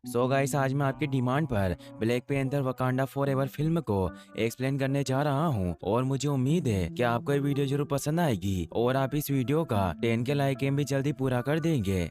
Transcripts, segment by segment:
So guys, आज मैं आपकी डिमांड पर black panther Wakanda forever film को एक्सप्लेन करने जा रहा हूं और मुझे उम्मीद है कि आपको ये वीडियो जरूर पसंद आएगी और आप इस वीडियो का 10 के लाइक एम भी जल्दी पूरा कर देंगे।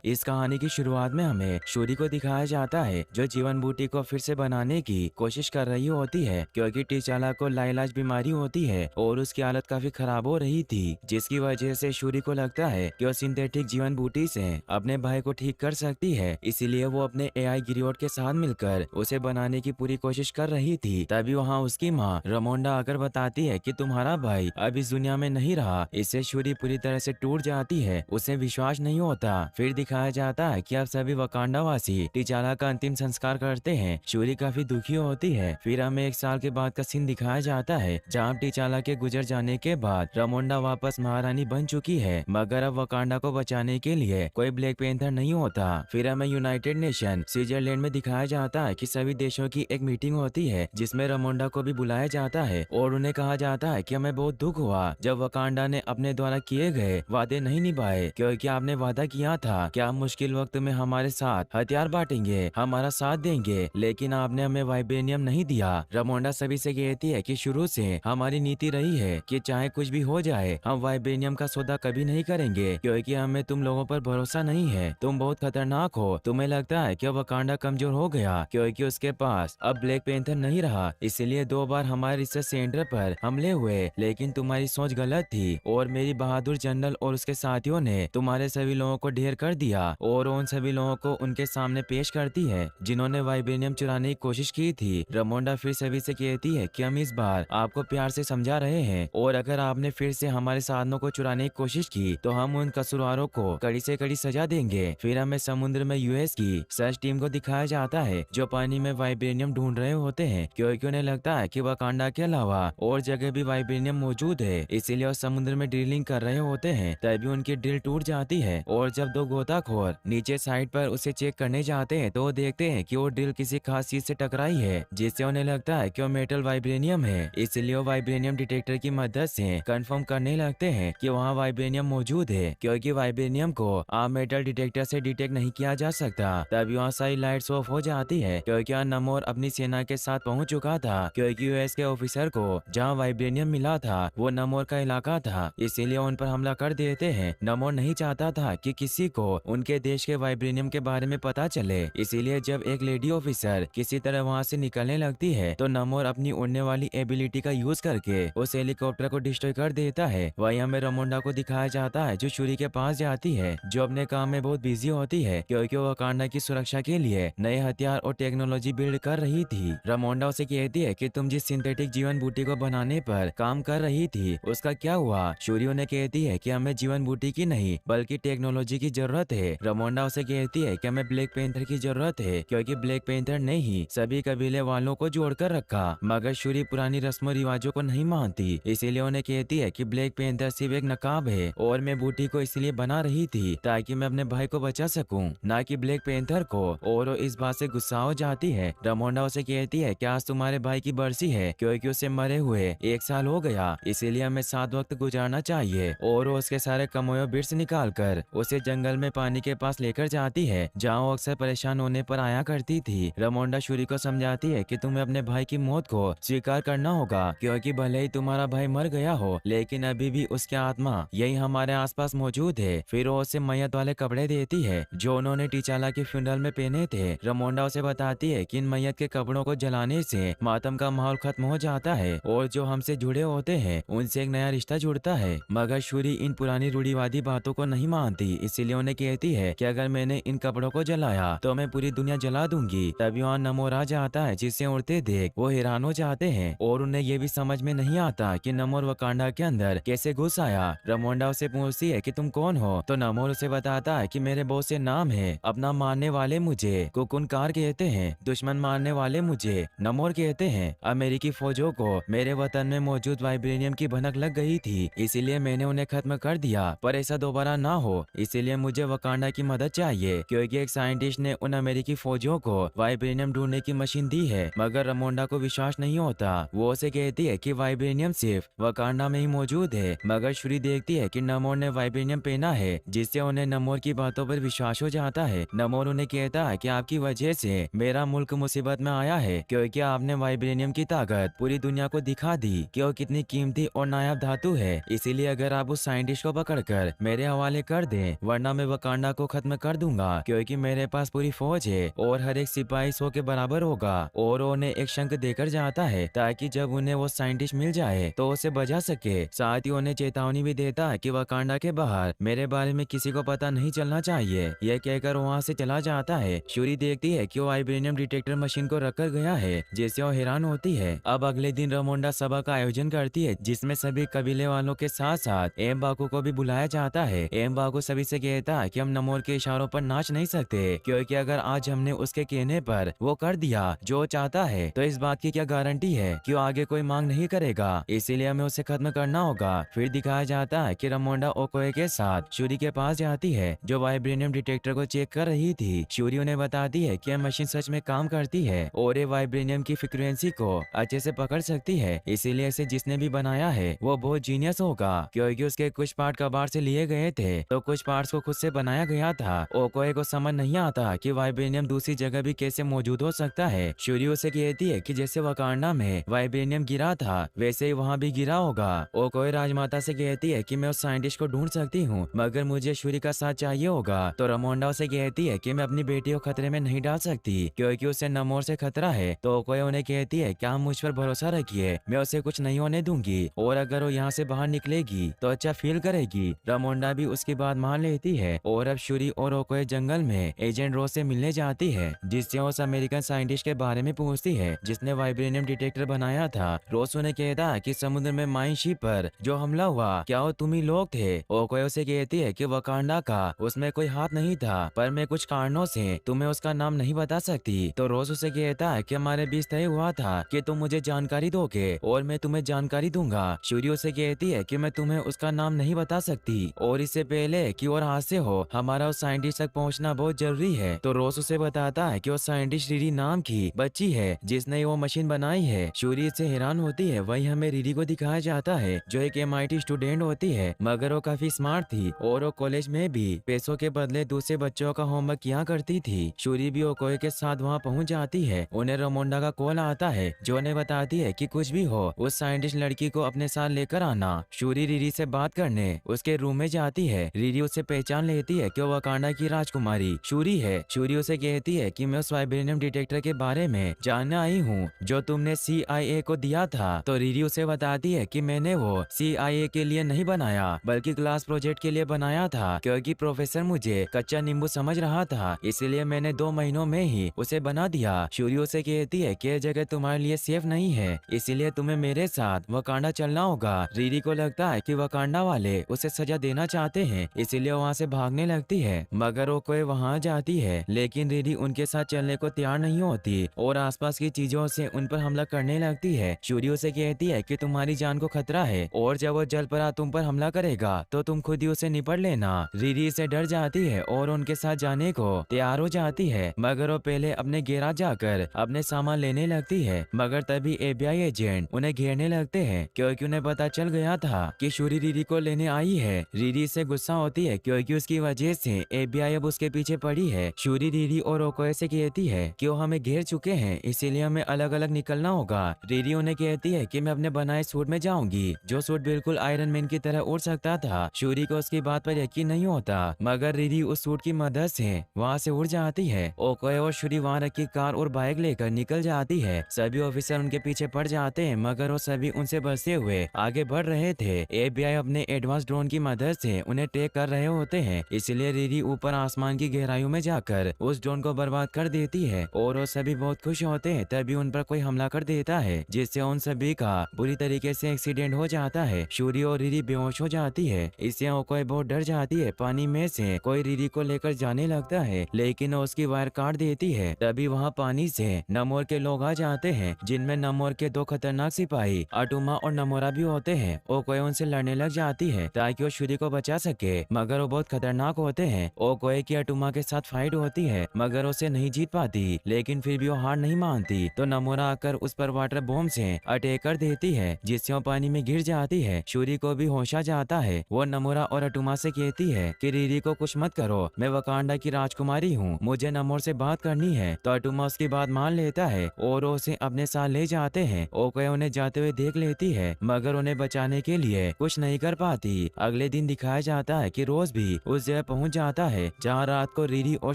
इस कहानी की शुरुआत में हमें शूरी को दिखाया जाता है जो जीवन बूटी को फिर से बनाने की कोशिश कर रही होती है क्योंकि टीचाला को लाइलाज बीमारी होती है और उसकी हालत काफी खराब हो रही थी, जिसकी वजह से शूरी को लगता है कि वो सिंथेटिक जीवन बूटी से अपने भाई को ठीक कर सकती है। इसीलिए वो अपने एआई गिरियोट के साथ मिलकर उसे बनाने की पूरी कोशिश कर रही थी। तभी वहाँ उसकी माँ रमोंडा आकर बताती है कि तुम्हारा भाई अब इस दुनिया में नहीं रहा। इससे शूरी पूरी तरह से टूट जाती है, उसे विश्वास नहीं होता। फिर दिखाया जाता है कि अब सभी वकांडा वासी टीचाला का अंतिम संस्कार करते हैं। शूरी काफी दुखी होती है। फिर हमें 1 साल के बाद का सीन दिखाया जाता है जहाँ टीचाला के गुजर जाने के बाद रमोंडा वापस महारानी बन चुकी है, मगर अब वकांडा को बचाने के लिए कोई ब्लैक पैंथर नहीं होता। फिर हमें यूनाइटेड नेशन स्विट्जरलैंड में दिखाया जाता है कि सभी देशों की एक मीटिंग होती है जिसमें रमोंडा को भी बुलाया जाता है और उन्हें कहा जाता है कि हमें बहुत दुख हुआ जब वकांडा ने अपने द्वारा किए गए वादे नहीं निभाए, क्योंकि आपने वादा किया था कि आप मुश्किल वक्त में हमारे साथ हथियार बांटेंगे, हमारा साथ देंगे, लेकिन आपने हमें वाइब्रेनियम नहीं दिया। रमोंडा सभी से कहती है कि शुरू से हमारी नीति रही है कि चाहे कुछ भी हो जाए हम वाइब्रेनियम का सौदा कभी नहीं करेंगे, क्योंकि हमें तुम लोगों पर भरोसा नहीं है। तुम बहुत खतरनाक हो। तुम्हें लगता है कि वकांडा कमजोर हो गया क्योंकि उसके पास अब ब्लैक पैंथर नहीं रहा, इसलिए 2 बार हमारे रिसर्च सेंटर पर हमले हुए, लेकिन तुम्हारी सोच गलत थी और मेरी बहादुर जनरल और उसके साथियों ने तुम्हारे सभी लोगों को ढेर कर दिया और उन सभी लोगों को उनके सामने पेश करती है जिन्होंने वाइब्रेनियम चुराने की कोशिश की थी। रमोंडा फिर सभी से कहती है कि हम इस बार आपको प्यार से समझा रहे हैं और अगर आपने फिर से हमारे साधनों को चुराने की कोशिश की तो हम उन कसूरवारों को कड़ी से कड़ी सजा देंगे। फिर हमें समुद्र में यूएस की सर्च टीम को दिखाया जाता है जो पानी में वाइब्रेनियम ढूंढ रहे होते हैं, क्योंकि उन्हें लगता है कि वकांडा के अलावा और जगह भी वाइब्रेनियम मौजूद है, इसीलिए वो समुद्र में ड्रिलिंग कर रहे होते हैं। तभी उनकी ड्रिल टूट जाती है और जब 2 गोताखोर नीचे साइड पर उसे चेक करने जाते हैं तो वो देखते हैं कि वो ड्रिल किसी खास चीज से टकराई है, जिससे उन्हें लगता है कि वो मेटल वाइब्रेनियम है। इसलिए वो वाइब्रेनियम डिटेक्टर की मदद से कंफर्म करने लगते हैं कि वहाँ वाइब्रेनियम मौजूद है, क्योंकि वाइब्रेनियम को आम मेटल डिटेक्टर से डिटेक्ट नहीं किया जा सकता। तभी वहाँ सारी लाइट्स ऑफ हो जाती है क्योंकि वहाँ नमोर अपनी सेना के साथ पहुंच चुका था, क्योंकि यूएस के ऑफिसर को जहाँ वाइब्रेनियम मिला था वो नमोर का इलाका था, इसीलिए उन पर हमला कर देते हैं। नमोर नहीं चाहता था कि किसी को उनके देश के वाइब्रेनियम के बारे में पता चले, इसीलिए जब एक लेडी ऑफिसर किसी तरह वहाँ से निकलने लगती है तो नमोर अपनी उड़ने वाली एबिलिटी का यूज करके उस हेलीकॉप्टर को डिस्ट्रॉय कर देता है। वही हमें रमोंडा को दिखाया जाता है जो शूरी के पास जाती है, जो अपने काम में बहुत बिजी होती है क्योंकि वो वकांडा की सुरक्षा के लिए नए हथियार और टेक्नोलॉजी बिल्ड कर रही थी। रमोंडा उसे कहती है कि तुम जिस सिंथेटिक जीवन बूटी को बनाने पर काम कर रही थी उसका क्या हुआ। शूरी उन्हें कहती है कि हमें जीवन बूटी की नहीं बल्कि टेक्नोलॉजी की जरूरत है। रमोंडा उसे कहती है कि हमें ब्लैक पैंथर की जरूरत है क्योंकि ब्लैक पैंथर ने ही सभी कबीले वालों को जोड़कर रखा, मगर शूरी पुरानी रस्मों रिवाजों को नहीं मानती, इसीलिए उन्हें कहती है कि ब्लैक पैंथर सिर्फ एक नकाब है और मैं बूटी को इसलिए बना रही थी ताकि मैं अपने भाई को बचा सकूं, ना कि ब्लैक पैंथर को। और वो इस बात से गुस्सा हो जाती है। रमोंडा उसे कहती है कि आज तुम्हारे भाई की बरसी है क्योंकि उसे मरे हुए 1 साल हो गया, इसीलिए हमें साथ वक्त गुजारना चाहिए। और वो उसके सारे कमोयो बिट्स निकाल कर उसे जंगल में पानी के पास लेकर जाती है जहाँ वो अक्सर परेशान होने पर आया करती थी। रमोंडा शूरी को समझाती है कि तुम्हें अपने भाई की मौत को स्वीकार करना होगा, क्योंकि भले ही तुम्हारा भाई मर गया हो लेकिन अभी भी उसकी आत्मा यही हमारे आसपास मौजूद है। फिर वो उसे मैयत वाले कपड़े देती है जो उन्होंने टीचाला के फ्यूनरल में पहने थे। रमोंडा उसे बताती है कि इन मैयत के कपड़ों को जलाने से मातम का माहौल खत्म हो जाता है और जो हमसे जुड़े होते हैं उनसे एक नया रिश्ता जुड़ता है, मगर शूरी इन पुरानी रूढ़िवादी बातों को नहीं मानती, इसीलिए उन्हें कहती है कि अगर मैंने इन कपड़ों को जलाया तो मैं पूरी दुनिया जला दूंगी। तभी वहाँ नमोर आ जाता है जिसे उड़ते देख वो हैरान हो जाते हैं और उन्हें ये भी समझ में नहीं आता कि नमोर वकांडा के अंदर कैसे घुस आया। रमोंडा उसे पूछती है कि तुम कौन हो, तो नमोर उसे बताता है कि मेरे बहुत से नाम है। अपना मारने वाले मुझे कुकुनकार कहते हैं, दुश्मन मारने वाले मुझे नमोर कहते हैं। अमेरिकी फौजों को मेरे वतन में मौजूद वाइब्रेनियम की भनक लग गई थी, इसीलिए मैंने उन्हें खत्म कर दिया, पर ऐसा दोबारा ना हो, इसीलिए मुझे वकांडा की मदद चाहिए क्योंकि एक साइंटिस्ट ने उन अमेरिकी फौजियों को वाइब्रेनियम ढूंढने की मशीन दी है। मगर रमोंडा को विश्वास नहीं होता। वो उसे कहती है कि वाइब्रेनियम सिर्फ वकांडा में ही मौजूद है। मगर श्रुति देखती है कि नमोर ने वाइब्रेनियम पहना है, जिससे उन्हें नमोर की बातों पर विश्वास हो जाता है। नमोर उन्हें कहता है कि आपकी वजह से मेरा मुल्क मुसीबत में आया है क्योंकि आपने वाइब्रेनियम की ताकत पूरी दुनिया को दिखा दी कि वो कितनी कीमती और नायाब धातु है। इसीलिए अगर आप उस साइंटिस्ट को पकड़कर मेरे हवाले कर दें, वरना मैं वकांडा को खत्म कर दूंगा क्योंकि मेरे पास पूरी फौज है और हर एक सिपाही 100 के बराबर होगा। और उन्हें एक शंख देकर जाता है ताकि जब उन्हें वो साइंटिस्ट मिल जाए तो उसे बचा सके। साथ ही उन्हें चेतावनी भी देता है कि वकांडा के बाहर मेरे बारे में किसी को पता नहीं चलना चाहिए। यह कहकर वहाँ से चला जाता है। शूरी देखती है कि वो वाइब्रेनियम डिटेक्टर मशीन को रखकर गया है, जिससे वो हैरान होती है। अब अगले दिन रमोंडा सभा का आयोजन करती है, जिसमें सभी कबीले वालों के साथ साथ एम बाकू को भी बुलाया जाता है। एम बाकू सभी से कहता है कि हम नमोर के इशारों पर नाच नहीं सकते क्योंकि अगर आज हमने उसके कहने पर वो कर दिया जो चाहता है तो इस बात की क्या गारंटी है कि वो आगे कोई मांग नहीं करेगा। इसीलिए हमें उसे खत्म करना होगा। फिर दिखाया जाता है कि रमोंडा ओकोए के साथ शूरी के पास जाती है, जो वाइब्रेनियम डिटेक्टर को चेक कर रही थी। शूरी उन्हें बताती है कि यह मशीन सच में काम करती है और ये वाइब्रेनियम की फ्रीक्वेंसी को अच्छे से पकड़ सकती है। इसीलिए इसे जिसने भी बनाया है वो बहुत जीनियस होगा क्योंकि उसके कुछ पार्ट कबाड़ से लिए गए थे तो कुछ पार्ट्स को खुद से बनाया गया था। ओकोए को समझ नहीं आता कि वाइब्रेनियम दूसरी जगह भी कैसे मौजूद हो सकता है। शूरी उसे कहती है कि जैसे वकांडा में वाइब्रेनियम गिरा था वैसे ही वहाँ भी गिरा होगा। ओकोए राजमाता से कहती है कि मैं उस साइंटिस्ट को ढूंढ सकती हूँ, मगर मुझे शूरी का साथ चाहिए होगा। तो रमोंडा उसे कहती है कि मैं अपनी बेटी को खतरे में नहीं डाल सकती क्योंकि उसे नमोर से खतरा है। तो ओकोए उन्हें कहती है कि आप मुझ पर भरोसा रखिए, मैं उसे कुछ नहीं होने दूंगी और अगर वो यहाँ से बाहर निकलेगी तो अच्छा फील करेगी। रमोंडा भी उसकी बात मान लेती है और अब शूरी और ओकोए जंगल में एजेंट रोज से मिलने जाती है, जिससे उस अमेरिकन साइंटिस्ट के बारे में पूछती है जिसने वाइब्रेनियम डिटेक्टर बनाया था। रोज उन्हें कहता है कि समुद्र में माइन शिप पर जो हमला हुआ क्या वो तुम ही लोग थे। ओकोए उसे कहती है कि वकांडा का उसमें कोई हाथ नहीं था, पर मैं कुछ कारणों से तुम्हें उसका नाम नहीं बता सकती। तो रोज उसे कहता है कि हमारे बीच तय हुआ था कि तुम मुझे जानकारी दोगे और मैं तुम्हें जानकारी दूंगा। शूरी उसे कहती है कि मैं तुम्हें उसका नाम नहीं बता सकती और इससे पहले कि और हाथ से हो हमारा उस साइंटिस्ट तक पहुंचना बहुत जरूरी है। तो रोज उसे बताता है कि वो साइंटिस्ट रीरी नाम की बच्ची है जिसने वो मशीन बनाई है। शूरी इससे हैरान होती है। वही हमें रीरी को दिखाया जाता है जो एक MIT स्टूडेंट होती है, मगर वो काफी स्मार्ट थी और वो कॉलेज में भी पैसों के बदले दूसरे बच्चों का होमवर्क किया करती थी। शूरी भी ओकोए के साथ वहाँ पहुँच जाती है। उन्हें रमोंडा का कॉल आता है जो उन्हें बताती है कि कुछ भी हो उस साइंटिस्ट लड़की को अपने साथ लेकर आना। शूरी रीरी से बात करने उसके रूम में जाती है। रीरी उसे पहचान लेती है कि वो वकांडा की राजकुमारी शूरी है। शूरी उसे कहती है कि मैं उस वाइब्रेनियम डिटेक्टर के बारे में जानने आई हूँ जो तुमने CIA को दिया था। तो रीरी उसे बताती है कि मैंने वो CIA के लिए नहीं बनाया बल्कि क्लास प्रोजेक्ट के लिए बनाया था क्योंकि प्रोफेसर मुझे कच्चा नींबू समझ रहा था, इसलिए मैंने 2 महीनों में ही उसे बना दिया। शूरी उसे कहती है कि यह जगह तुम्हारे लिए सेफ नहीं है, इसलिए तुम्हें मेरे साथ वकांडा चलना होगा। रीरी को लगता है कि वकांडा वाले उसे सजा देना चाहते हैं, इसलिए वहाँ से भागने लगती है, मगर वो कोई वहाँ जाती है लेकिन रीरी उनके साथ चलने को तैयार नहीं होती और आसपास की चीजों से उन पर हमला करने लगती है। शूरी उसे कहती है कि तुम्हारी जान को खतरा है और जब वो जल पर तुम पर हमला करेगा तो तुम खुद ही उसे निपट लेना। रीरी से डर जाती है और उनके साथ जाने को तैयार हो जाती है, मगर वो पहले अपने गैराज जाकर अपने सामान लेने लगती है। मगर तभी FBI एजेंट उन्हें घेरने लगते हैं क्योंकि उन्हें पता चल गया था कि शूरी रीरी को लेने आई है। रीरी से गुस्सा होती है क्योंकि उसकी वजह से FBI अब उसके पीछे पड़ी है। शूरी रीरी और ओकोए से कहती है कि वो हमें घेर चुके हैं, इसीलिए हमें अलग अलग निकलना होगा। रीरी उन्हें कहती है कि मैं अपने बनाए सूट में जाऊंगी, जो सूट बिल्कुल आयरन मैन की तरह उड़ सकता था। शूरी को उसकी बात पर यकीन नहीं होता, मगर रीरी उस सूट की मदद से वहाँ से उड़ जाती है। ओकोए और शूरी वहाँ रखी कार और बाइक लेकर निकल जाती है। सभी ऑफिसर उनके पीछे पड़ जाते हैं, मगर वो सभी उनसे बचते हुए आगे बढ़ रहे थे। FBI अपने एडवांस ड्रोन की मदद से उन्हें ट्रैक कर रहे होते हैं, इसलिए रीरी ऊपर आसमान की गहराइयों में जाकर उस ड्रोन को बर्बाद कर देती है और वो सभी बहुत खुश होते हैं। तभी उन पर कोई हमला कर देता है, जिससे उन सभी का बुरी तरीके से एक्सीडेंट हो जाता है। शूरी और रीरी बेहोश हो जाती है। इससे ओकोए बहुत डर जाती है। पानी में से कोई रीरी को लेकर जाने लगता है, लेकिन वो उसकी वायर काट देती है। तभी वहाँ पानी से नमोर के लोग आ जाते हैं, जिनमें नमोर के 2 खतरनाक सिपाही अटुमा और नमोरा भी होते हैं। ओकोए उनसे लड़ने लग जाती है ताकि वो शूरी को बचा सके, मगर वो बहुत खतरनाक खतरनाक होते हैं। ओकोए की अटुमा के साथ फाइट होती है मगर उसे नहीं जीत पाती, लेकिन फिर भी वो हार नहीं मानती। तो नमोरा आकर उस पर वाटर बॉम्ब से अटैक कर देती है जिससे वो पानी में गिर जाती है। शूरी को भी होश आ जाता है। वो नमोरा और अटुमा से कहती है कि रीरी को कुछ मत करो, मैं वकांडा की राजकुमारी हूँ, मुझे नमोर से बात करनी है। तो अटुमा उसकी बात मान लेता है और उसे अपने साथ ले जाते हैं। ओकोए उन्हें जाते हुए देख लेती है मगर उन्हें बचाने के लिए कुछ नहीं कर पाती। अगले दिन दिखाया जाता है कि रोज भी उस जगह पहुंच जाता है जहां रात को रीरी और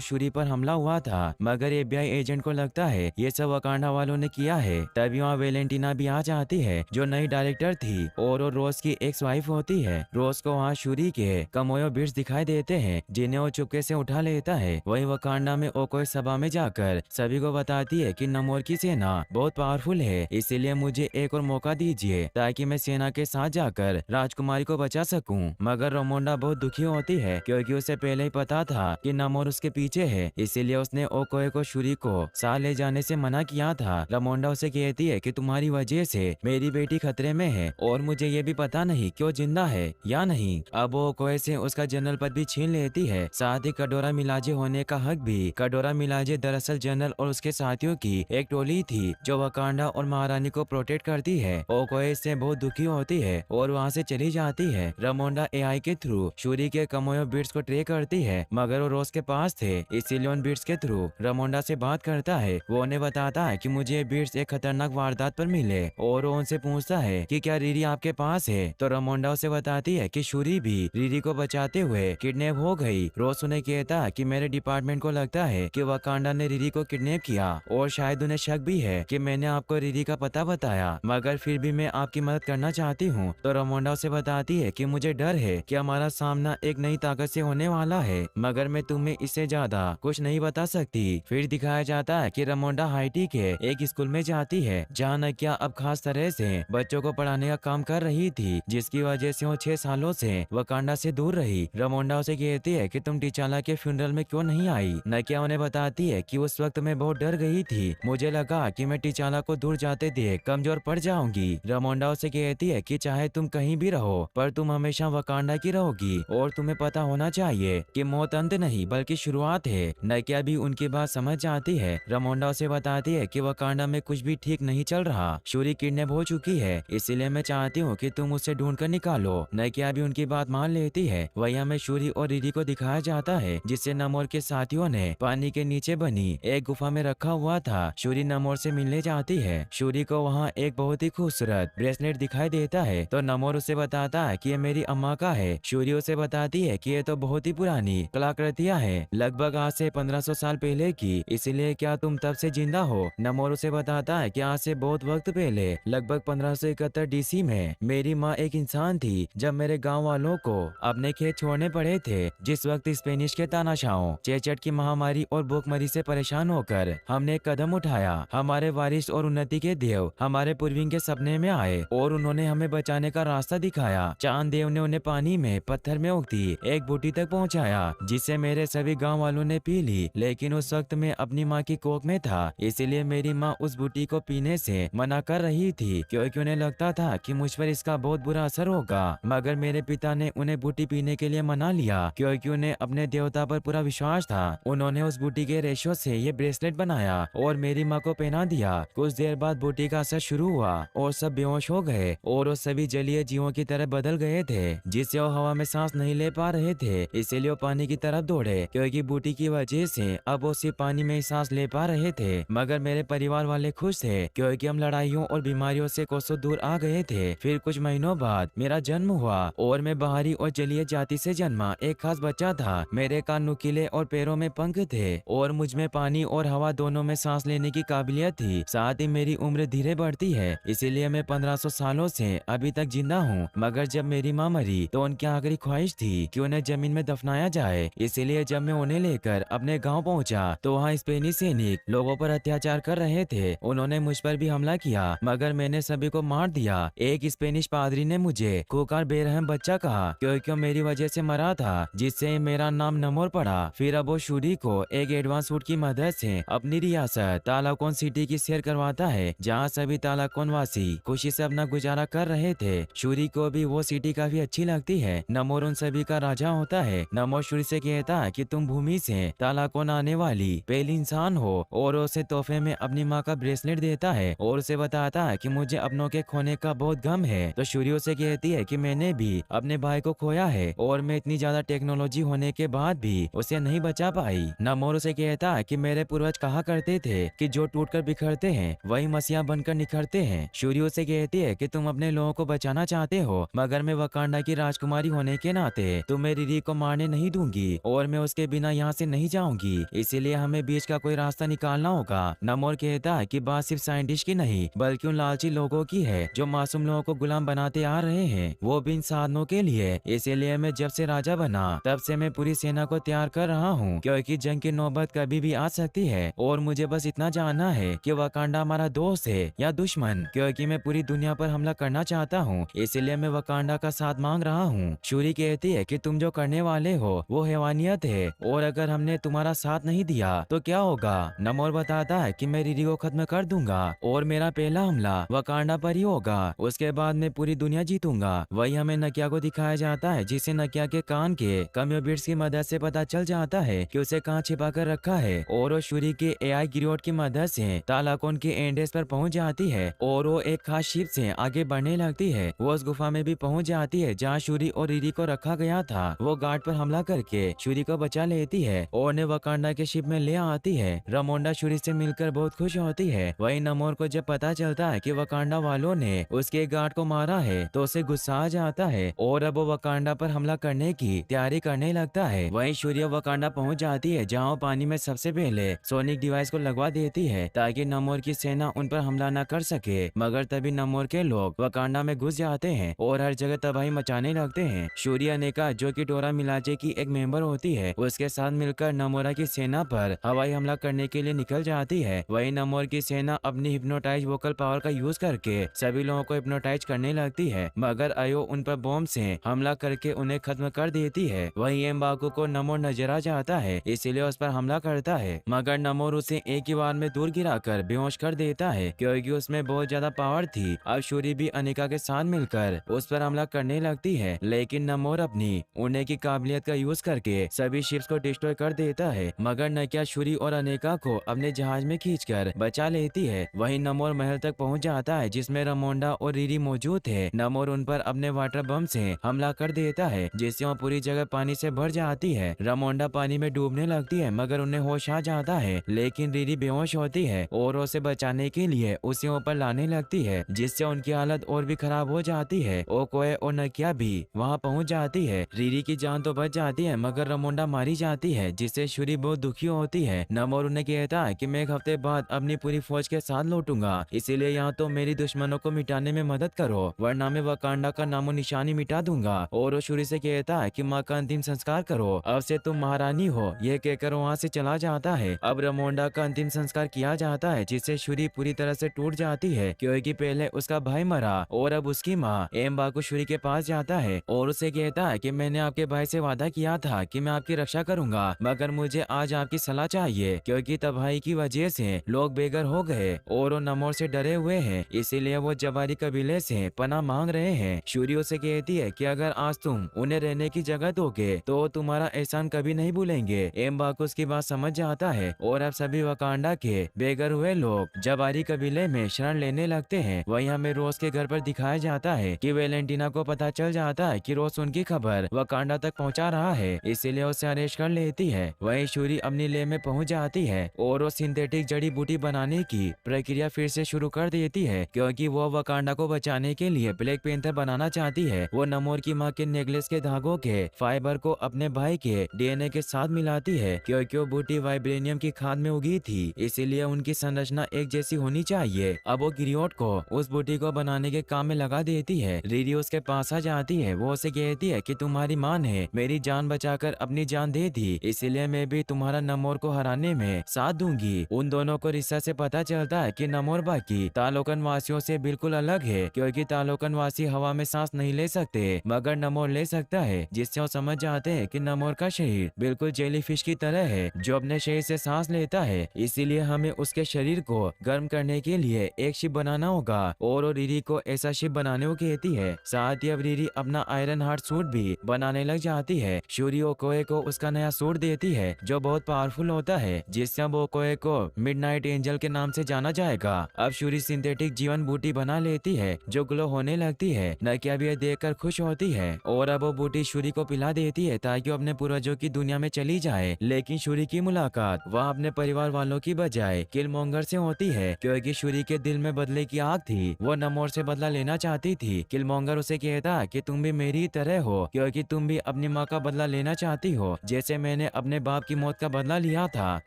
शूरी पर हमला हुआ था, मगर एफबीआई एजेंट को लगता है ये सब वकांडा वालों ने किया है। तभी वहाँ वेलेंटिना भी आ जाती है जो नई डायरेक्टर थी और वो रोज की एक्स वाइफ होती है। रोज को वहाँ शूरी के कमोयो बिट्स दिखाई देते हैं जिन्हें वो चुपके से उठा लेता है। वहीं वकांडा में ओकोए सभा में जाकर सभी को बताती है कि नमोर की सेना बहुत पावरफुल है, इसीलिए मुझे एक और मौका दीजिए ताकि मैं सेना के साथ जाकर राजकुमारी को बचा सकूं। मगर रोमोंडा बहुत दुखी होती है क्योंकि उसे पहले ही पता था कि नमोर उसके पीछे है, इसीलिए उसने ओकोए को शूरी को साथ ले जाने से मना किया था। रोमोंडा उसे कहती है कि तुम्हारी वजह से मेरी बेटी खतरे में है और मुझे ये भी पता नहीं कि वो जिंदा है या नहीं। अब वो ओकोए से उसका जनरल पद भी छीन लेती है, साथ ही कडोरा मिलाजे होने का हक भी। कडोरा मिलाजे दरअसल जनरल और उसके साथियों की एक टोली थी जो वकांडा और महारानी को प्रोटेक्ट करती है। ओकोए इससे बहुत दुखी होती है और वहाँ से चली जाती है। रोमोंडा एआई के थ्रू शूरी के कमोयो बिट्स को ट्रेक करती है मगर वो रोज के पास थे, इसीलिए उन बिट्स के थ्रू रोमोंडा से बात करता है। वो उन्हें बताता है कि मुझे बिट्स एक खतरनाक वारदात पर मिले और वो उनसे पूछता है कि क्या रीरी आपके पास है। तो रोमोंडा उसे बताती है कि शूरी भी रीरी को बचाते हुए किडनैप हो गई। रोज उन्हें कहता है कि मेरे डिपार्टमेंट को लगता है कि वकांडा ने रीरी को किडनैप किया और शायद उन्हें शक भी है कि मैंने आपको रीरी का पता बताया, मगर फिर भी मैं आपकी मदद करना चाहती हूँ। तो रोमोंडा उसे बताती है कि मुझे डर है कि हमारा सामना एक नई ताकत से होने वाला है, मगर मैं तुम्हें इससे ज्यादा कुछ नहीं बता सकती। फिर दिखाया जाता है कि रोमोंडा हाइटी के एक स्कूल में जाती है जहाँ नकिया अब खास तरह से बच्चों को पढ़ाने का काम कर रही थी, जिसकी वजह से वो 6 सालों से वकांडा से दूर रही। रोमोंडा उसे कहती है कि तुम टिचाला के फ्यूनरल में क्यों नहीं आई। नकिया उन्हें बताती है कि उस वक्त मैं बहुत डर गई थी, मुझे लगा कि मैं टिचाला को दूर जाते देख कमजोर पड़ जाऊंगी। रोमोंडा उसे कहती है कि चाहे तुम कहीं भी रहो पर तुम हमेशा वकांडा की रहोगी और तुम्हें पता होना चाहिए कि मौत अंत नहीं बल्कि शुरुआत है। नकिया भी उनकी बात समझ जाती है। रोमोंडा उसे बताती है कि वकांडा में कुछ भी ठीक नहीं चल रहा, शूरी किडनैप हो चुकी है, इसीलिए मैं चाहती हूँ कि तुम उसे ढूंढ कर निकालो। नकिया भी उनकी बात मान लेती है। वहीं हमें शूरी और रीरी को दिखाया जाता है जिसे नमोर के साथियों ने पानी के नीचे बनी एक गुफा में रखा हुआ था। शूरी नमोर से मिलने जाती है। शूरी को वहाँ एक बहुत ही खूबसूरत ब्रेसलेट दिखाई देता है तो नमोर उसे बताता है कि ये मेरी अम्मा का है। शूरी उसे बताती है कि ये तो बहुत ही पुरानी कलाकृतियाँ हैं, लगभग आज से 1500 साल पहले की, इसीलिए क्या तुम तब से जिंदा हो। नमोर उसे बताता है कि आज से बहुत वक्त पहले लगभग 1571 डीसी में मेरी माँ एक इंसान थी जब मेरे गाँव वालों को अपने खेत छोड़ने पड़े थे। जिस वक्त स्पेनिश के तानाशाहों, चेचट की महामारी और भूखमरी से परेशान होकर हमने एक कदम उठाया। हमारे वारिस और उन्नति के देव हमारे पूर्वज के सपने में आए और उन्होंने हमें बचाने का रास्ता दिखाया। चांद देव ने उन्हें पानी में पत्थर में उगती एक बूटी तक पहुंचाया जिसे मेरे सभी गांव वालों ने पी ली, लेकिन उस वक्त मैं अपनी माँ की कोख में था, इसीलिए मेरी माँ उस बूटी को पीने से मना कर रही थी क्योंकि उन्हें लगता था कि मुझ पर इसका बहुत बुरा असर होगा। मगर मेरे पिता ने उन्हें बूटी पीने के लिए मना लिया क्योंकि उन्हें अपने देवता पर पूरा विश्वास था। उन्होंने उस बूटी के रेशों से ये ब्रेसलेट बनाया और मेरी माँ को पहना दिया। कुछ देर बाद बूटी का असर शुरू हुआ और सब बेहोश हो गए और वो सभी जलीय जीवों की तरह बदल गए थे, जिससे वो हवा में सांस नहीं ले पा रहे थे, इसीलिए वो पानी की तरफ दौड़े क्योंकि बूटी की वजह से अब वो सिर्फ पानी में ही सांस ले पा रहे थे। मगर मेरे परिवार वाले खुश थे क्योंकि हम लड़ाइयों और बीमारियों से कोसों दूर आ गए थे। फिर कुछ महीनों बाद मेरा जन्म हुआ और मैं बाहरी और जलीय जाति से जन्मा एक खास बच्चा था। मेरे कान नुकीले और पैरों में पंख थे और मुझ में पानी और हवा दोनों में सांस लेने की काबिलियत थी। साथ ही मेरी उम्र धीरे बढ़ती है, इसीलिए मैं 1500 सालों से अभी तक जिंदा हूँ। मगर जब मेरी माँ मरी तो उनकी आखिरी ख्वाहिश थी कि उन्हें जमीन में दफनाया जाए, इसीलिए जब मैं उन्हें लेकर अपने गाँव पहुँचा तो वहाँ स्पेनिश सैनिक लोगों पर अत्याचार कर रहे थे। उन्होंने मुझ पर भी हमला किया मगर मैंने सभी को मार दिया। एक स्पेनिश पादरी ने मुझे खूंखार बेरहम बच्चा कहा क्योंकि वो मेरी वजह से मरा था, जिससे मेरा नाम नमोर पड़ा। फिर अब वो शूरी को एक एडवांस सूट की मदद से अपनी रियासत तालाकोन सिटी की सैर करवाता है जहाँ सभी तालाकोन वासी खुशी से अपना गुजारा कर रहे थे। शूरी को भी वो सिटी काफी अच्छी लगती है। नमोर उन सभी का राजा होता है। नमोर शूरी से कहता है कि तुम भूमि से तालाकोन आने वाली पहली इंसान हो और उसे तोहफे में अपनी माँ का ब्रेसलेट देता है और उसे बताता है कि मुझे अपनों के खोने का बहुत गम है। तो शूरी उसे कहती है कि मैंने भी अपने भाई को खोया है और मैं इतनी ज्यादा टेक्नोलॉजी होने के बाद भी उसे नहीं बचा पाई। नमोर उसे कहता है कि मेरे पूर्वज कहा करते थे कि जो टूटकर बिखरते हैं वही मसीहा बनकर निखरते हैं। शूरी उसे कहती है कि तुम अपने लोगों को बचाना चाहते हो, मगर मैं वकांडा की राजकुमारी होने के नाते तुम्हें रिरी को मारने नहीं दूंगी और मैं उसके बिना यहाँ से नहीं जाऊंगी, इसीलिए हमें बीच का कोई रास्ता निकालना होगा। नमोर कहता है कि बात सिर्फ साइंटिस्ट की नहीं बल्कि उन लालची लोगों की है जो मासूम लोगों को गुलाम बनाते आ रहे हैं, वो भी इन साधनों के लिए। इसीलिए मैं जब से राजा बना तब से मैं पूरी सेना को तैयार कर रहा हूँ, क्योंकि जंग की नौबत कभी भी आ सकती है और मुझे बस इतना जानना है कि वकांडा हमारा दोस्त है या दुश्मन, क्योंकि मैं पूरी दुनिया पर हमला करना चाहता हूँ, इसलिए मैं वकांडा का साथ मांग रहा हूँ। शूरी कहती है कि तुम जो करने वाले हो वो हैवानियत है और अगर हमने तुम्हारा साथ नहीं दिया तो क्या होगा। नमोर बताता है कि मैं रिरी को खत्म कर दूंगा और मेरा पहला हमला वकांडा पर ही होगा, उसके बाद मैं पूरी दुनिया जीतूंगा। वही हमें नकिया को दिखाया जाता है, जिसे नकिया के कान के कम्योबिट्स की मदद से पता चल जाता है कि उसे कहाँ छिपा कर रखा है और वो शूरी के एआई गिरोट की मदद से तालाकोन के एंडेस पर पहुंच जाती है और वो एक खास शिप से आगे बढ़ने लगती है। वो उस गुफा में भी पहुंच जाती है जहाँ शूरी और रिरी को रखा गया था। वो गार्ड पर हमला करके शूरी को बचा लेती है और ने वकांडा के शिप में ले आती है। रामोंडा शूरी से मिलकर बहुत खुश होती है। वही नमोर को जब पता चलता है कि वकांडा वालों ने उसके गार्ड को मारा है तो उसे गुस्सा आ जाता है और अब वो वकांडा पर हमला करने की तैयारी करने लगता है। वही शूरी वकांडा पहुंच जाती है जहाँ वो पानी में सबसे पहले सोनिक डिवाइस को लगवा देती है ताकि नमोर की सेना उन पर हमला न कर सके, मगर तभी नमोर के लोग वकांडा में घुस जाते हैं और हर जगह तबाही मचाने लगते हैं। शूरी अनेका जो कि डोरा मिलाजे की एक मेंबर होती है उसके साथ मिलकर नमोरा की सेना पर हवाई हमला करने के लिए निकल जाती है। वही नमोर की सेना अपनी हिप्नोटाइज वोकल पावर का यूज करके सभी लोगों को हिप्नोटाइज करने लगती है, मगर अयो उन पर बॉम्ब से हमला करके उन्हें खत्म कर देती है। वही एम्बाकू को नमोर नजर आ जाता है, इसीलिए उस पर हमला करता है, मगर नमोर उसे एक ही बार में दूर गिराकर बेहोश कर देता है क्योंकि उसमें बहुत ज्यादा पावर थी। अब शूरी भी अनिका के साथ मिलकर उस पर हमला करने लगती है, लेकिन नमोर अपनी उड़ने की काबिलियत का यूज करके सभी शिप्स को डिस्ट्रॉय कर देता है, मगर नकिया शूरी और अनेका को अपने जहाज में खींचकर बचा लेती है। वहीं नमोर महल तक पहुंच जाता है जिसमें रामोंडा और रिरी मौजूद थे। नमोर उन पर अपने वाटर बम से हमला कर देता है जिससे वो पूरी जगह पानी से भर जाती है। रामोंडा पानी में डूबने लगती है मगर उन्हें होश आ जाता है, लेकिन रिरी बेहोश होती है और उसे बचाने के लिए उसे ऊपर लाने लगती है जिससे उनकी हालत और भी खराब हो जाती है। ओकोए और नकिया भी वहाँ पहुँच जाती है। रिरी की जान तो बच जाती है मगर रामोंडा मारी जाती है जिससे शूरी बहुत दुखी होती है। नमोर उन्हें कहता है कि मैं एक हफ्ते बाद अपनी पूरी फौज के साथ लौटूंगा, इसीलिए यहाँ तो मेरी दुश्मनों को मिटाने में मदद करो वरना मैं वकांडा का नामो निशानी मिटा दूंगा। और वो शूरी से कहता है कि माँ का अंतिम संस्कार करो, अब से तुम महारानी हो, ये कहकर वहाँ से चला जाता है। अब रामोंडा का अंतिम संस्कार किया जाता है जिससे शूरी पूरी तरह से टूट जाती है क्योंकि पहले उसका भाई मरा और अब उसकी माँ एम्बाकू शूरी के पास जाता है और उसे कहता है कि मैंने आपके भाई से वादा किया था कि मैं आपकी रक्षा करूंगा, मगर मुझे आज आपकी सलाह चाहिए क्योंकि तबाही की वजह से लोग बेघर हो गए और वो नमोर से डरे हुए हैं, इसीलिए वो जवारी कबीले से पनाह मांग रहे हैं। शूरी उसे कहती है कि अगर आज तुम उन्हें रहने की जगह दोगे तो तुम्हारा एहसान कभी नहीं भूलेंगे। एम्बाकू उसकी बात समझ जाता है और अब सभी वकांडा के बेघर हुए लोग जवारी कबीले में शरण लेने लगते हैं। वहीं हमें रोज के घर पर दिखाया जाता है कि वेलेंटिना को पता चल जाता है कि रोज उनकी खबर वकांडा तक पहुंचा रहा है, इसीलिए उसे अरेस्ट कर लेती है। वहीं शूरी अपनी लेह में पहुंच जाती है और वो सिंथेटिक जड़ी बूटी बनाने की प्रक्रिया फिर से शुरू कर देती है क्योंकि वो वकांडा को बचाने के लिए ब्लैक पैंथर बनाना चाहती है। वो नमोर की माँ के नेकलेस के धागों के फाइबर को अपने भाई के डीएनए के साथ मिलाती है क्योंकि वो बूटी वाइब्रेनियम की खाद में उगी थी, इसीलिए उनकी संरचना एक जैसी होनी चाहिए। अब वो गिरियोट को उस बूटी को बनाने के काम में लगा देती है। रिरी उसके पास आ जाती है, वो उसे कहती है कि तुम्हारी माँ ने मेरी जान बचाकर अपनी जान दे दी, इसीलिए मैं भी तुम्हारा नमोर को हराने में साथ दूंगी। उन दोनों को रिश्ता से पता चलता है कि नमोर बाकी तालोकन वासियों से बिल्कुल अलग है क्योंकि तालोकन वासी हवा में सांस नहीं ले सकते मगर नमोर ले सकता है, जिससे वो समझ जाते हैं कि नमोर का शरीर बिल्कुल जेलीफिश की तरह है जो अपने शरीर से सांस लेता है, इसीलिए हमें उसके शरीर को गर्म करने के लिए एक शिप बनाना होगा। और रिरी को ऐसा शिप बनाने को कहती है। साथ ही अब रिरी अपना आयरन हार्ट सूट भी बनाने लग जाती चाहती है। शूरी ओकोए को उसका नया सूट देती है जो बहुत पावरफुल होता है, जिससे अब ओकोए को मिडनाइट एंजल के नाम से जाना जाएगा। अब शूरी सिंथेटिक जीवन बूटी बना लेती है जो ग्लो होने लगती है। नकिया भी यह देखकर खुश होती है और अब वो बूटी शूरी को पिला देती है ताकि वो अपने पूर्वजों की दुनिया में चली जाए। लेकिन शूरी की मुलाकात वह अपने परिवार वालों की बजाय किलमोंगर से होती है, क्योंकि शूरी के दिल में बदले की आग थी। वो नमोर से बदला लेना चाहती थी। किलमोंगर उसे कहता कि तुम भी मेरी तरह हो, क्योंकि तुम भी अपनी माँ का बदला लेना चाहती हो, जैसे मैंने अपने बाप की मौत का बदला लिया था।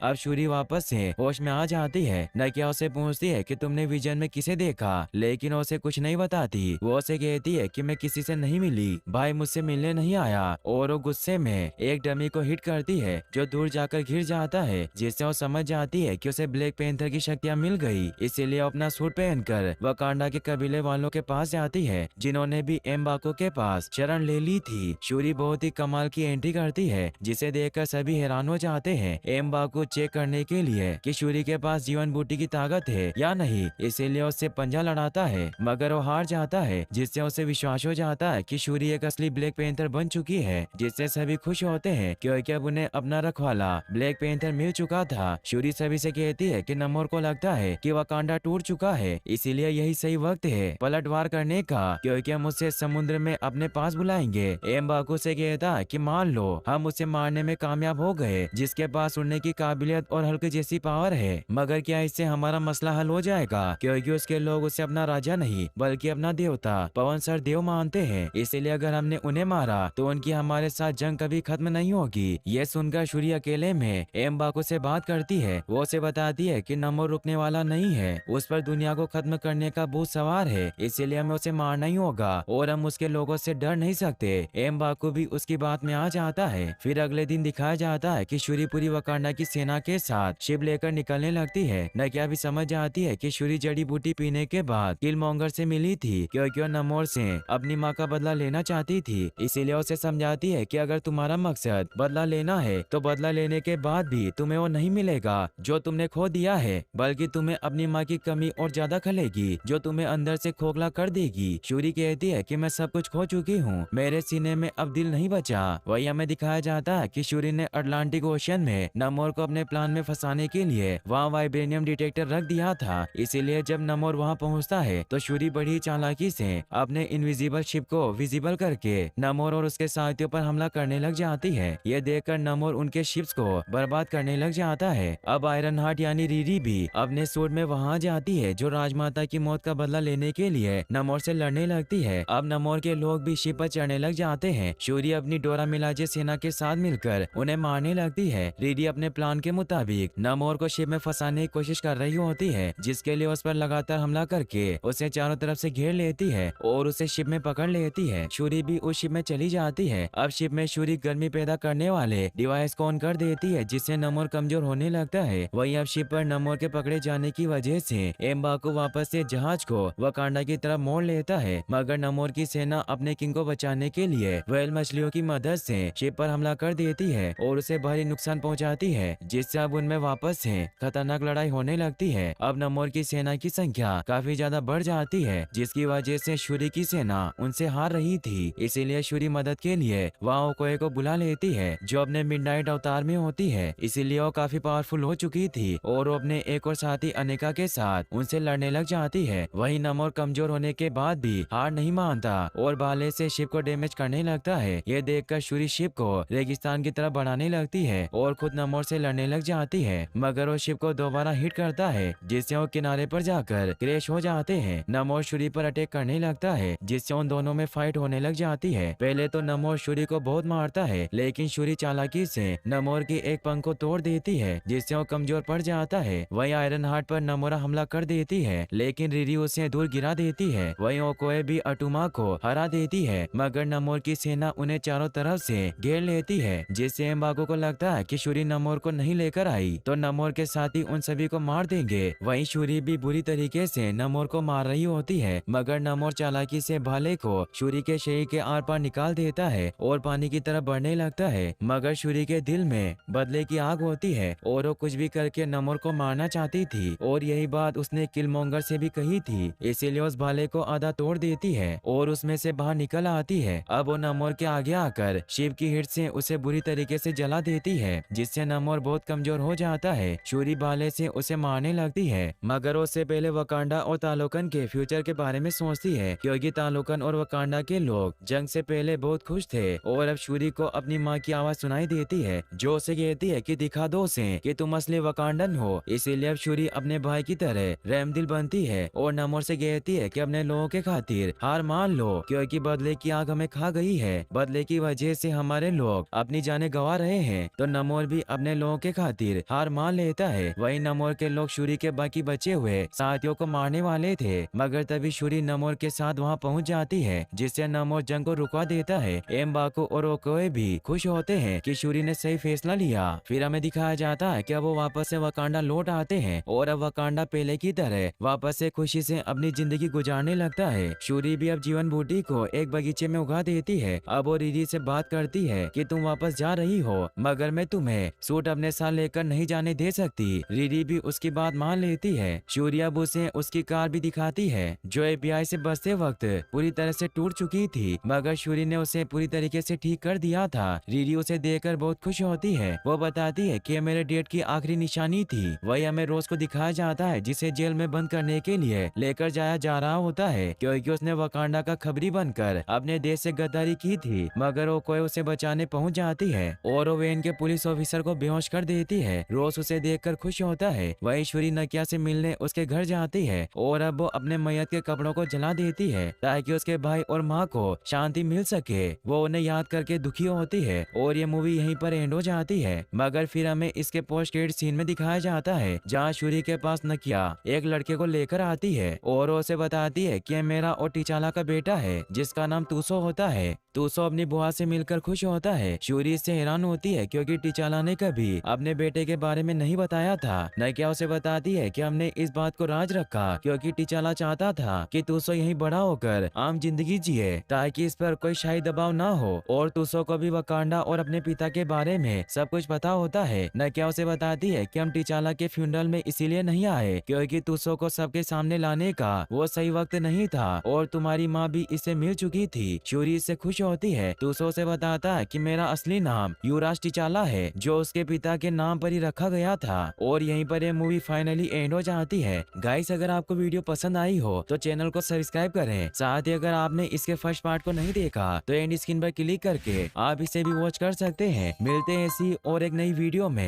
अब शूरी वापस से होश में आ जाती है। नकिया उसे पूछती है कि तुमने विजन में किसे देखा, लेकिन वो उसे कुछ नहीं बताती। वो उसे कहती है कि मैं किसी से नहीं मिली, भाई मुझसे मिलने नहीं आया। और वो गुस्से में एक डमी को हिट करती है जो दूर जाकर गिर जाता है, जिससे वो समझ जाती है कि उसे ब्लैक पैंथर की शक्तियाँ मिल गई। इसीलिए अपना सूट पहनकर वकांडा के कबीले वालों के पास जाती है जिन्होंने भी एम्बाको के पास शरण ले ली थी। शूरी बहुत ही कमाल की एंट्री करती है जिसे देखकर सभी हैरान हो जाते हैं। एम्बाको चेक करने के लिए कि शूरी के पास जीवन बूटी की ताकत है या नहीं, इसीलिए उससे पंजा लड़ाता है, मगर वो हार जाता है, जिससे उसे विश्वास हो जाता है कि शूरी एक असली ब्लैक पैंथर बन चुकी है। जिससे सभी खुश होते हैं क्योंकि अब उन्हें अपना रखवाला ब्लैक पैंथर मिल चुका था। शूरी सभी से कहती है कि नमोर को लगता है कि वकांडा टूट चुका है, इसीलिए यही सही वक्त है पलटवार करने का, क्योंकि हम उसे समुद्र में अपने पास बुलाएंगे। एम्बाको से कहता है कि मान लो हम उसे मारने में कामयाब हो गए, जिसके पास उड़ने की काबिलियत और हल्क जैसी पावर है, मगर क्या इससे हमारा मसला हल हो जाएगा, क्योंकि उसके लोग उसे अपना राजा नहीं बल्कि अपना देवता पवन सर देव मानते हैं। इसीलिए अगर हमने उन्हें मारा तो उनकी हमारे साथ जंग कभी खत्म नहीं होगी। ये सुनकर शूरी अकेले में एम्बाको से बात करती है। वो उसे बताती है कि नमोर रुकने वाला नहीं है, उस पर दुनिया को खत्म करने का भूत सवार है, इसीलिए हमें उसे मारना ही होगा और हम उसके लोगों से डर नहीं सकते। एम्बाको भी उसकी बात में आ जाता है। फिर अगले दिन दिखाया जाता है कि शूरी पूरी वकांडा की सेना के साथ शिप लेकर निकलने लगती है। नकिया भी समझ जाती है कि शूरी जड़ी बूटी पीने के बाद किलमोंगर से मिली थी, क्योंकि वो नमोर से अपनी माँ का बदला लेना चाहती थी। इसीलिए उसे समझाती है कि अगर तुम्हारा मकसद बदला लेना है तो बदला लेने के बाद भी तुम्हें वो नहीं मिलेगा जो तुमने खो दिया है, बल्कि तुम्हें अपनी माँ की कमी और ज्यादा खलेगी जो तुम्हें अंदर से खोखला कर देगी। शूरी कहती है कि मैं सब कुछ खो चुकी हूँ, मेरे सीने में अब दिल नहीं बचा। वही हमें दिखाया जाता है कि शूरी ने अटलांटिक ओशन में नमोर को अपने प्लान में फंसाने के लिए वहाँ वाइब्रेनियम डिटेक्टर रख दिया था। इसीलिए जब नमोर वहाँ पहुँचता है तो शूरी बड़ी चालाकी से अपने इनविजिबल शिप को विजिबल करके नमोर और उसके साथियों पर हमला करने लग जाती है। ये देखकर नमोर उनके शिप्स को बर्बाद करने लग जाता है। अब आयरन हार्ट यानी रीरी भी अपने सूट में वहाँ जाती है जो राजमाता की मौत का बदला लेने के लिए नमोर से लड़ने लगती है। अब नमोर के लोग भी शिप पर चढ़ने लग जाते हैं। शूरी अपनी डोरा मिलाजे सेना के साथ मिलकर उन्हें मारने लगती है। रीरी अपने प्लान के मुताबिक नमोर को शिप में फंसाने की कोशिश कर रही होती है, जिसके लिए उस पर लगातार हमला करके उसे चारों तरफ से घेर लेती है और उसे शिप में पकड़ लेती है। शूरी भी उस शिप में चली जाती है। अब शिप में शूरी गर्मी पैदा करने वाले डिवाइस को ऑन कर देती है, जिससे नमोर कमजोर होने लगता है। वही अब शिप पर नमोर के पकड़े जाने की वजह से एम्बाको वापस से जहाज को वकांडा की तरफ मोड़ लेता है, मगर नमोर की सेना अपने किंग को बचाने के लिए व्हेल मछलियों की मदद से शिप पर हमला कर देती है और उसे भारी नुकसान पहुंचाती है, जिससे अब उनमें वापस से खतरनाक लड़ाई होने लगती है। अब नमोर की सेना की संख्या काफी ज्यादा बढ़ जाती है, जिसकी वजह से शूरी की सेना उनसे हार रही थी। इसीलिए शूरी मदद के लिए वहाँ ओकोए को बुला लेती है जो अपने मिडनाइट अवतार में होती है। इसीलिए वो काफी पावरफुल हो चुकी थी और वो अपने एक और साथी अनेका के साथ उनसे लड़ने लग जाती है। वही नमोर कमजोर होने के बाद भी हार नहीं मानता और भाले से शिप को डैमेज करने लगता है। ये देखकर शूरी शिप को रेगिस्तान की तरफ बढ़ाने लगती है और खुद नमोर से लड़ने लग जाती है, मगर वो शिप को दोबारा हिट करता है, जिससे वो किनारे पर जाकर क्रैश हो जाते हैं। नमोर शूरी पर अटैक करने लगता है, जिससे उन दोनों में फाइट होने लग जाती है। पहले तो नमोर शूरी को बहुत मारता है, लेकिन शूरी चालाकी से नमोर की एक पंख को तोड़ देती है, जिससे वो कमजोर पड़ जाता है। वही आयरन हार्ट पर नमोरा हमला कर देती है, लेकिन रीरी उसे दूर गिरा देती है। वही ओकोए भी अटुमा को हरा देती है, मगर नमोर की सेना उन्हें चारों तरफ से घेर लेती है, जिससे एम्बाको को लगता है कि शूरी नमोर को नहीं लेकर आई तो नमोर के साथी उन सभी को मार देंगे। वहीं शूरी भी बुरी तरीके से नमोर को मार रही होती है, मगर नमोर चालाकी से भाले को शूरी के शरीर के आर पार निकाल देता है और पानी की तरफ बढ़ने लगता है, मगर शूरी के दिल में बदले की आग होती है और वो कुछ भी करके नमोर को मारना चाहती थी और यही बात उसने किलमोंगर से भी कही थी। इसीलिए उस भाले को आधा तोड़ देती है और उसमें से बाहर निकल आती है। अब वो नमोर के आगे आकर शिव की हिट से उसे बुरी तरीके से जला देती है, जिससे नमोर बहुत कमजोर हो जाता है। शूरी भाले से उसे मारने लगती है, मगर उससे पहले वकांडा और तालोकन के फ्यूचर के बारे में सोचती है, क्योंकि तालोकन और वकांडा के लोग जंग से पहले बहुत खुश थे। और अब शूरी को अपनी माँ की आवाज सुनाई देती है, जो उसे कहती है कि दिखा दो उसे कि तुम असली वकांडन हो। इसीलिए अब शूरी अपने भाई की तरह रहमदिल बनती है और नमोर से कहती है कि अपने लोगों के खातिर हार मान लो, क्योंकि बदले की आग हमें खा गई है। बदले की वजह से हमारे लोग अपनी जानें गंवा रहे हैं। तो नमोर भी अपने लोगों के खातिर हार मान लेता है। वही नमोर के लोग शूरी के बाकी बचे हुए साथियों को मारने वाले थे, मगर तभी शूरी नमोर के साथ वहां पहुंच जाती है, जिससे नमोर जंग को रुकवा देता है। एम्बाको और ओकोए भी खुश होते हैं कि शूरी ने सही फैसला लिया। फिर हमें दिखाया जाता है कि अब वो वापस से वकांडा लौट आते हैं और अब वकांडा पहले की तरह वापस से खुशी से अपनी जिंदगी गुजारने लगता है। शूरी भी अब जीवन बूटी को एक बगीचे में उगा देती है। अब वो रिरी से बात करती है कि तुम वापस जा रही हो, मगर मैं तुम्हें सूट अपने साथ लेकर नहीं जाने दे सकती। रिरी भी उसकी बात मान लेती है। शूरी अब उसे उसकी कार भी दिखाती है, जो FBI से बचते वक्त पूरी तरह से टूट चुकी थी, मगर शूरी ने उसे पूरी तरीके से ठीक कर दिया था। रिरी उसे देखकर बहुत खुश होती है। वो बताती है कि मेरे डेट की आखिरी निशानी थी। वही हमें रोज को दिखाया जाता है, जिसे जेल में बंद करने के लिए लेकर जाया जा रहा होता है, क्योंकि उसने वकांडा का खबरी बनकर अपने देश से गद्दारी की थी। मगर वो कोई उसे बचाने पहुंच जाती है और वो वेन के पुलिस ऑफिसर को बेहोश कर देती है। रोज उसे देखकर खुश होता है। वही शूरी नकिया से मिलने उसके घर जाती है और अब वो अपने मैयत के कपड़ों को जला देती है, ताकि उसके भाई और माँ को शांति मिल सके। वो उन्हें याद करके दुखी होती है और ये मूवी यहीं पर एंड हो जाती है। मगर फिर हमें इसके पोस्ट क्रेडिट सीन में दिखाया जाता है, जहाँ शूरी के पास नकिया एक लड़के को लेकर आती है और उसे बताती है कि मेरा और टिचाला का बेटा है, जिसका नाम तूसो होता है। तूसो अपनी बुआ से मिलकर खुश होता है। शूरी इससे हैरान होती है, क्योंकि टिचाला ने कभी अपने बेटे के बारे में नहीं बताया था। नकिया उसे बताती है कि हमने इस बात को राज रखा, क्योंकि टिचाला चाहता था कि तूसो यहीं बड़ा होकर आम जिंदगी जिए, ताकि इस पर कोई शाही दबाव ना हो। और तूसो को भी वकांडा और अपने पिता के बारे में सब कुछ पता होता है। नकिया उसे बताती है कि हम टिचाला के फ्यूनरल में इसीलिए नहीं आए, क्योंकि तूसो को सबके सामने लाने का वो सही वक्त नहीं था, और तुम्हारी माँ भी इससे मिल चुकी थी। शूरी इससे खुश होती है। तूसो से बताता है कि मेरा असली नाम युवराज टिचाला है, जो उसके पिता के नाम पर ही रखा गया था। और यहीं पर ये मूवी फाइनली एंड हो जाती है। गाइस, अगर आपको वीडियो पसंद आई हो तो चैनल को सब्सक्राइब करें। साथ ही अगर आपने इसके फर्स्ट पार्ट को नहीं देखा तो एंड स्क्रीन पर क्लिक करके आप इसे भी वॉच कर सकते हैं। मिलते हैं ऐसी और एक नई वीडियो में।